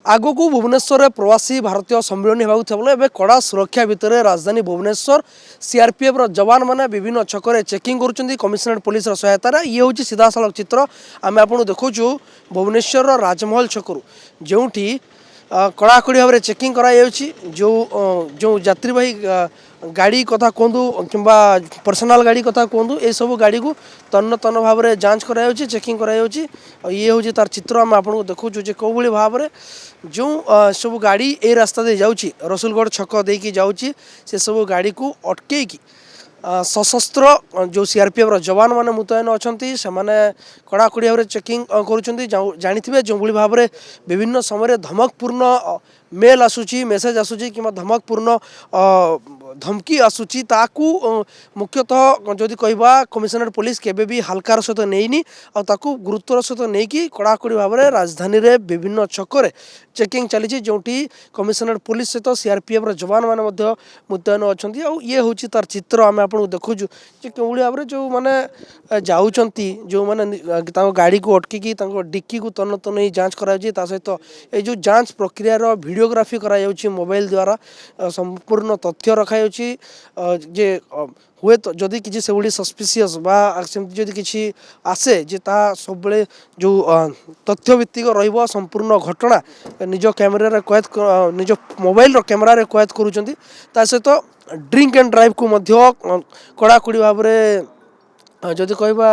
आगो को भुवनेश्वर में प्रवासी भारतीय सम्मिलन होगा कड़ा सुरक्षा भितर राजधानी भुवनेश्वर सीआरपीएफ जवान मैंने विभिन्न छक चेकिंग कर कमिशनरेट पुलिस सहायतार ये हूँ सीधा साल चित्र आम आपको देखु भुवनेश्वर राजमहल छकु जो कड़ाकड़ी भाव में चेकिंग जो जो यात्रीवाही गाड़ी कथा कहतु कि पर्सनाल गाड़ी कथा कहतु ये सब गाड़ी को तन्न तन्न भाव में जांच कर चेकिंग कर ये हूँ तार चित्र आम आपको देखु कौ भाव में जो सब गाड़ी ए रास्ता दे जाऊँगी रसुलगढ़ छक देकी जाऊँगी से सब गाड़ी को अटकई सशस्त्र जो सीआरपीएफ जवान मैंने मुतयन अच्छा से कड़ाकड़ी भाव में चेकिंग कर जो भाव में विभिन्न समय धमकपूर्ण मेल आसूची मेसेज आसूची कि धमकपूर्ण धमकी आसूची ताकू मुख्यतः जदि कहवा कमिशनरेट पुलिस केबे भी हल्कार सहित नहीं आकु गुरुत्वर सहित नहीं कड़ाकड़ी भाव में राजधानी रे विभिन्न छक चेकिंग चली जो कमिशनरेट पुलिस सहित सीआरपीएफ जवान मैंने मुतयन अच्छा ये हूँ तार चित्र आम आपको देखुचु कि भाव में जो मैंने जाऊँगी जो मैंने गाड़ी को अटकिकी डिक्की को तन्न तन्न जांच कराई सहित ये जो जांच प्रक्रियार भिडियोग्राफी करा मोबाइल द्वारा संपूर्ण तथ्य रखा जे हुए तो जदि किसी से भाई सस्पिशियस जदि किसी आसे जे ता सब जो तथ्यभित्तिक संपूर्ण घटना निज कैमेरा कैद निज मोबाइल कैमेरा कैद करुँच सहित ड्रिंक एंड ड्राइव को कड़ाकड़ी भाव में जदि कहवा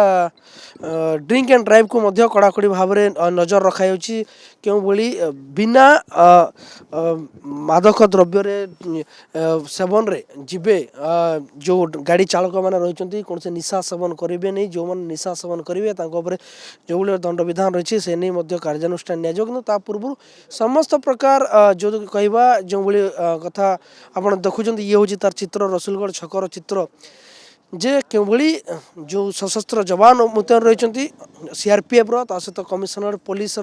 ड्रिंक एंड ड्राइव को कड़ाकड़ी भाव में नजर रखा क्यों भली बिना मादक द्रव्य सेवन रे जीवे जो गाड़ी चालक मैंने रही कौन से निशा सेवन करेंगे नहीं जो मैंने निशा सेवन करेंगे जो भाई दंड विधान रही से नहीं कार्यानुष्ठान निया पूर्व समस्त प्रकार जो कहवा जो भाई कथा आप देखुं ये हूँ तार चित्र रसुलगढ़ छकर चित्र जे केवली जो सशस्त्र जवान मुतयन रही सीआरपीएफ सहित कमिशनरेट पुलिस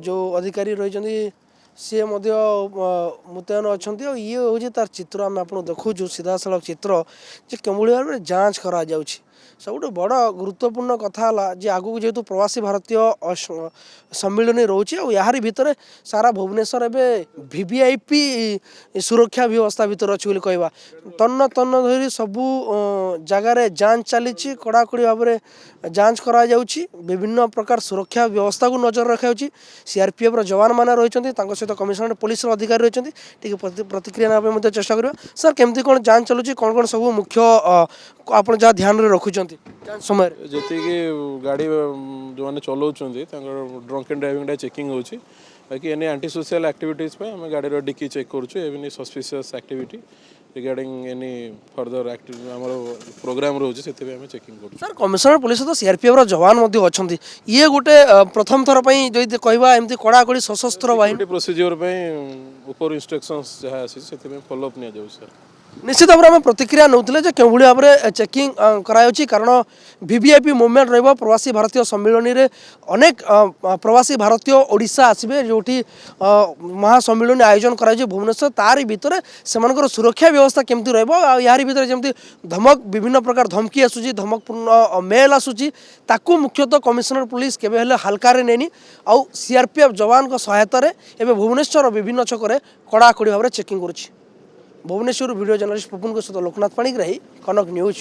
जो अधिकारी रही सी मुतयन अच्छा ये हूँ तार चित्र आम आप देखु सीधा साल चित्र जे केवली भाव में जांच करा सब बड़ गुरुत्वपूर्ण कथा जे आगू जेहेतु प्रवासी भारतीय सम्मिलन रोचे यार भितर सारा भुवनेश्वर एवं वीवीआईपी सुरक्षा व्यवस्था भितर अच्छी कहवा तन्न तन्न धरी सबू जगार जांच चली कड़ाकड़ी भाव में जांच करा विभिन्न प्रकार सुरक्षा व्यवस्था को नजर रखा सीआरपीएफ जवान मैंने रही सहित कमिशनरेट पुलिस अधिकारी रही टी प्रतिक्रिया ना चेष्टा करवा सर केमती कौन जांच चलुची कौन कौन सब मुख्य आप जहाँ ध्यान में रखुंट समय जी गाड़ी जो मैंने चलाऊँ ड्रंक एंड ड्राइविंग चेकिंग होची बाकी एनी एंटी सोशल एक्टिविटीज पे आम गाड़ी डिक्की चेक करुँ suspicious activity regarding any further program रोचे से चेकिंग कर सर कमिशनरेट पुलिस तो सीआरपीएफ जवान अच्छा ये गोटे प्रथम थर जो कहवा एमती कड़ाकड़ी सशस्त्र बाहिनी प्रोसीजर ऊपर इंस्ट्रक्शंस जहाँ आसी से फॉलोअप नि सर निश्चित भाव में प्रतिक्रिया नौते जो केवली भाव में चेकिंग कराई कारण वीवीआईपी मुवमेंट रहा प्रवासी भारतीय सम्मिलन में अनेक प्रवासी भारतीय ओडिशा आसबे जो महासम्मिलन आयोजन करा भुवनेश्वर तार भितर से सुरक्षा व्यवस्था केमती यार भितर जमी धमक विभिन्न प्रकार धमकी आसूची धमकपूर्ण मेल आसूची ताकू मुख्यतः कमिशनरेट पुलिस केबे हल्कार नहीं आउ सीआरपीएफ जवान सहायतार एवं भुवनेश्वर विभिन्न छक कड़ाकड़ी भाव में चेकिंग कर भुवनेश्वर वीडियो जर्नलिस्ट पपुन सहित लोकनाथ पाणिग्राही कनक न्यूज।